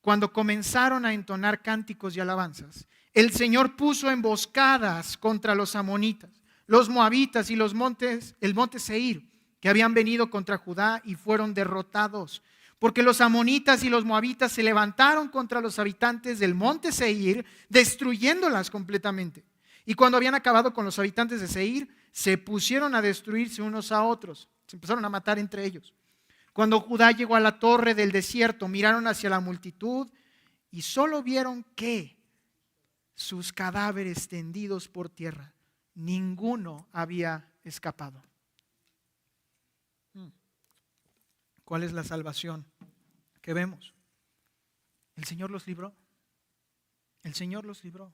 Cuando comenzaron a entonar cánticos y alabanzas, el Señor puso emboscadas contra los amonitas, los moabitas y el monte Seir, que habían venido contra Judá y fueron derrotados. Porque los amonitas y los moabitas se levantaron contra los habitantes del monte Seir, destruyéndolas completamente. Y cuando habían acabado con los habitantes de Seir, se pusieron a destruirse unos a otros. Se empezaron a matar entre ellos. Cuando Judá llegó a la torre del desierto, miraron hacia la multitud y solo vieron que sus cadáveres tendidos por tierra. Ninguno había escapado. ¿Cuál es la salvación que vemos? El Señor los libró. El Señor los libró.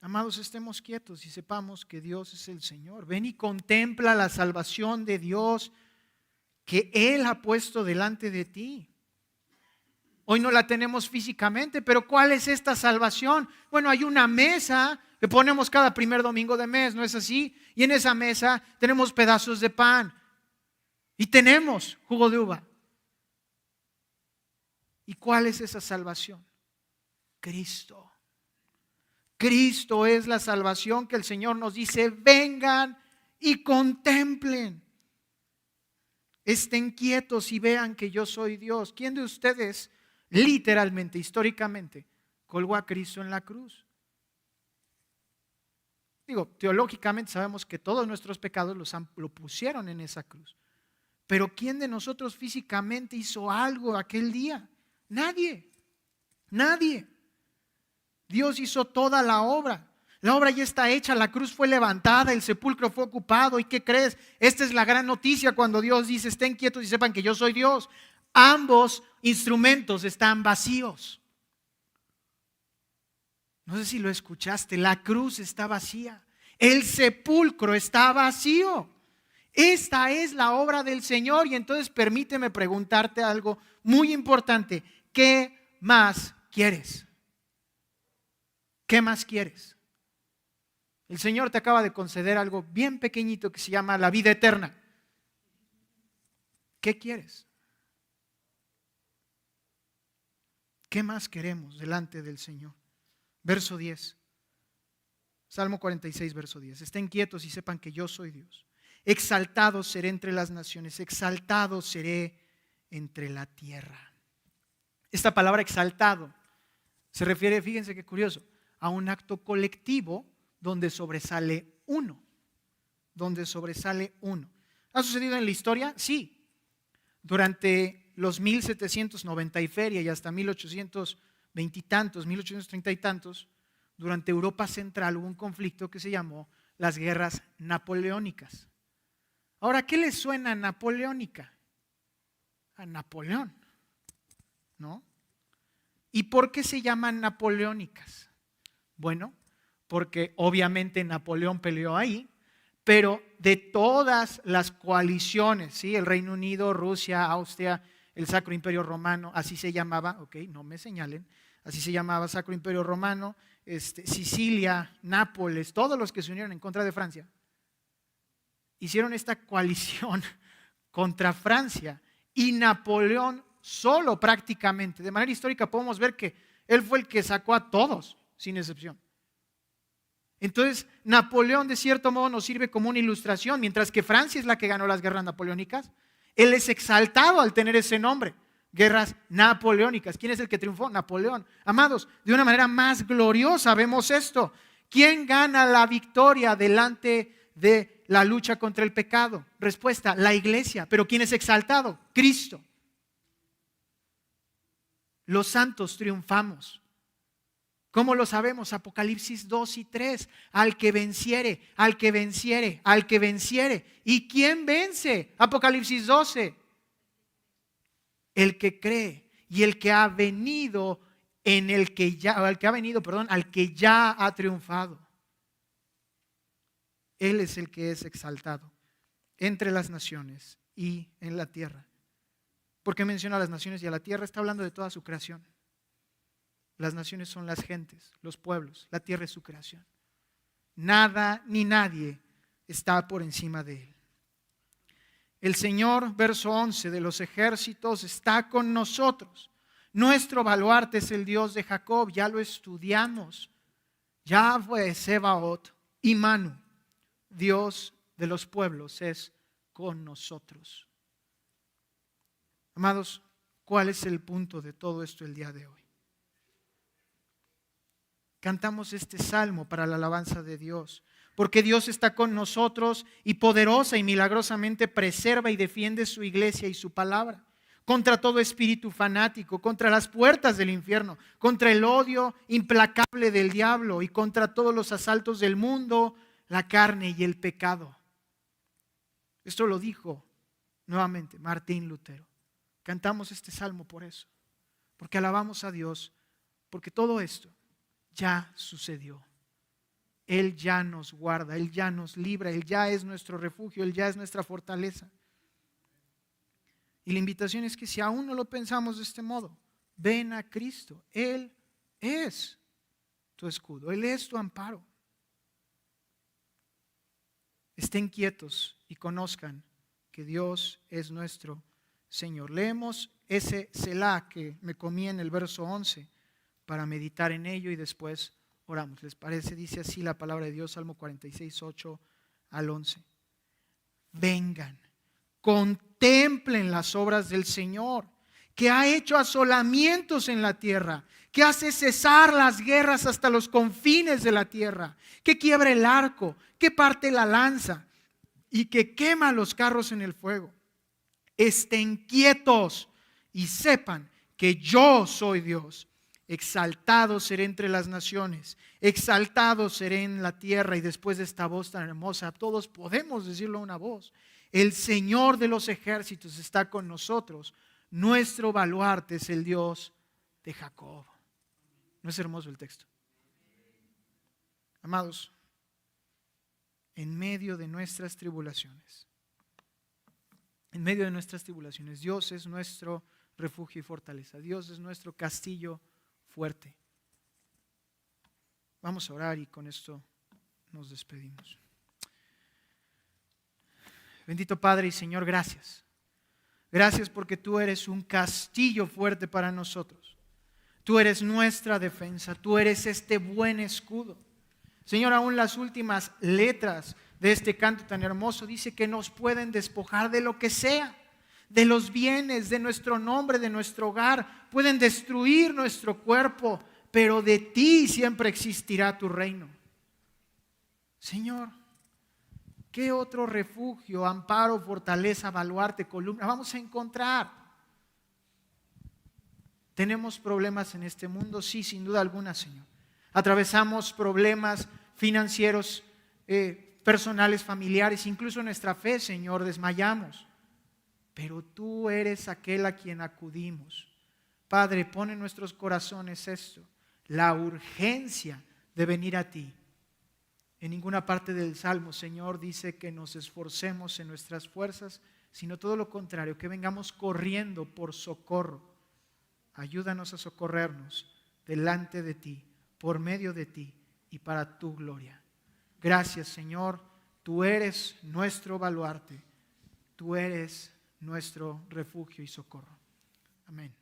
Amados, estemos quietos y sepamos que Dios es el Señor. Ven y contempla la salvación de Dios que Él ha puesto delante de ti. Hoy no la tenemos físicamente, pero ¿cuál es esta salvación? Bueno, hay una mesa que ponemos cada primer domingo de mes, ¿no es así? Y en esa mesa tenemos pedazos de pan y tenemos jugo de uva. ¿Y cuál es esa salvación? Cristo. Cristo es la salvación que el Señor nos dice, vengan y contemplen. Estén quietos y vean que yo soy Dios. ¿Quién de ustedes, literalmente, históricamente, colgó a Cristo en la cruz? Digo, teológicamente sabemos que todos nuestros pecados lo pusieron en esa cruz. Pero ¿quién de nosotros físicamente hizo algo aquel día? Nadie. Nadie. Dios hizo toda la obra. La obra ya está hecha, la cruz fue levantada, el sepulcro fue ocupado. ¿Y qué crees? Esta es la gran noticia cuando Dios dice, estén quietos y sepan que yo soy Dios. Ambos instrumentos están vacíos. No sé si lo escuchaste, la cruz está vacía. El sepulcro está vacío. Esta es la obra del Señor. Y entonces permíteme preguntarte algo muy importante. ¿Qué más quieres? ¿Qué más quieres? El Señor te acaba de conceder algo bien pequeñito que se llama la vida eterna. ¿Qué quieres? ¿Qué más queremos delante del Señor? Verso 10. Salmo 46, verso 10. Estén quietos y sepan que yo soy Dios. Exaltado seré entre las naciones, exaltado seré entre la tierra. Esta palabra exaltado se refiere, fíjense qué curioso, a un acto colectivo donde sobresale uno. Donde sobresale uno. ¿Ha sucedido en la historia? Sí. Durante los 1790 y feria y hasta 1820 y tantos, 1830 y tantos, durante Europa Central hubo un conflicto que se llamó las guerras napoleónicas. Ahora, ¿qué le suena a napoleónica? A Napoleón, ¿no? ¿Y por qué se llaman napoleónicas? Bueno, porque obviamente Napoleón peleó ahí, pero de todas las coaliciones, ¿sí? El Reino Unido, Rusia, Austria, el Sacro Imperio Romano, así se llamaba, ok, no me señalen, así se llamaba Sacro Imperio Romano, Sicilia, Nápoles, todos los que se unieron en contra de Francia, hicieron esta coalición contra Francia y Napoleón solo prácticamente, de manera histórica podemos ver que él fue el que sacó a todos, sin excepción. Entonces, Napoleón de cierto modo nos sirve como una ilustración, mientras que Francia es la que ganó las guerras napoleónicas. Él es exaltado al tener ese nombre, guerras napoleónicas. ¿Quién es el que triunfó? Napoleón. Amados, de una manera más gloriosa vemos esto. ¿Quién gana la victoria delante de la lucha contra el pecado? Respuesta, la iglesia. ¿Pero quién es exaltado? Cristo. Los santos triunfamos. ¿Cómo lo sabemos? Apocalipsis 2 y 3. Al que venciere, al que venciere, al que venciere. ¿Y quién vence? Apocalipsis 12. El que cree y el que ha venido al que ya ha triunfado. Él es el que es exaltado entre las naciones y en la tierra. ¿Por qué menciona a las naciones y a la tierra? Está hablando de toda su creación. Las naciones son las gentes, los pueblos, la tierra es su creación. Nada ni nadie está por encima de él. El Señor, verso 11, de los ejércitos está con nosotros. Nuestro baluarte es el Dios de Jacob, ya lo estudiamos. Yahweh Sebaot y Manu, Dios de los pueblos, es con nosotros. Amados, ¿cuál es el punto de todo esto el día de hoy? Cantamos este salmo para la alabanza de Dios, porque Dios está con nosotros y poderosa y milagrosamente preserva y defiende su iglesia y su palabra contra todo espíritu fanático, contra las puertas del infierno, contra el odio implacable del diablo y contra todos los asaltos del mundo, la carne y el pecado. Esto lo dijo Nuevamente, Martín Lutero. Cantamos este salmo por eso, porque alabamos a Dios, porque todo esto ya sucedió. Él ya nos guarda, Él ya nos libra, Él ya es nuestro refugio, Él ya es nuestra fortaleza. Y la invitación es que si aún no lo pensamos de este modo, ven a Cristo. Él es tu escudo, Él es tu amparo. Estén quietos y conozcan que Dios es nuestro Señor. Leemos ese Selah que me comí en el verso 11 para meditar en ello y después oramos. ¿Les parece? Dice así la palabra de Dios, Salmo 46, 8 al 11. Vengan, contemplen las obras del Señor, que ha hecho asolamientos en la tierra, que hace cesar las guerras hasta los confines de la tierra, que quiebra el arco, que parte la lanza y que quema los carros en el fuego. Estén quietos y sepan que yo soy Dios. Exaltado seré entre las naciones, exaltado seré en la tierra. Y después de esta voz tan hermosa, todos podemos decirlo a una voz: el Señor de los ejércitos está con nosotros. Nuestro baluarte es el Dios de Jacob. ¿No es hermoso el texto? Amados, en medio de nuestras tribulaciones, Dios es nuestro refugio y fortaleza. Dios es nuestro castillo fuerte. Vamos a orar y con esto nos despedimos. Bendito Padre y Señor, gracias. Gracias porque tú eres un castillo fuerte para nosotros. Tú eres nuestra defensa. Tú eres este buen escudo. Señor, aún las últimas letras de este canto tan hermoso dice que nos pueden despojar de lo que sea, de los bienes, de nuestro nombre, de nuestro hogar. Pueden destruir nuestro cuerpo, pero de ti siempre existirá tu reino. Señor, ¿qué otro refugio, amparo, fortaleza, baluarte, columna vamos a encontrar? ¿Tenemos problemas en este mundo? Sí, sin duda alguna, Señor. Atravesamos problemas financieros, personales, familiares, incluso nuestra fe, Señor, desmayamos. Pero tú eres aquel a quien acudimos. Padre, pon en nuestros corazones esto, la urgencia de venir a ti. En ninguna parte del Salmo, Señor, dice que nos esforcemos en nuestras fuerzas, sino todo lo contrario, que vengamos corriendo por socorro. Ayúdanos a socorrernos delante de ti, por medio de ti y para tu gloria. Gracias, Señor, tú eres nuestro baluarte, tú eres nuestro refugio y socorro. Amén.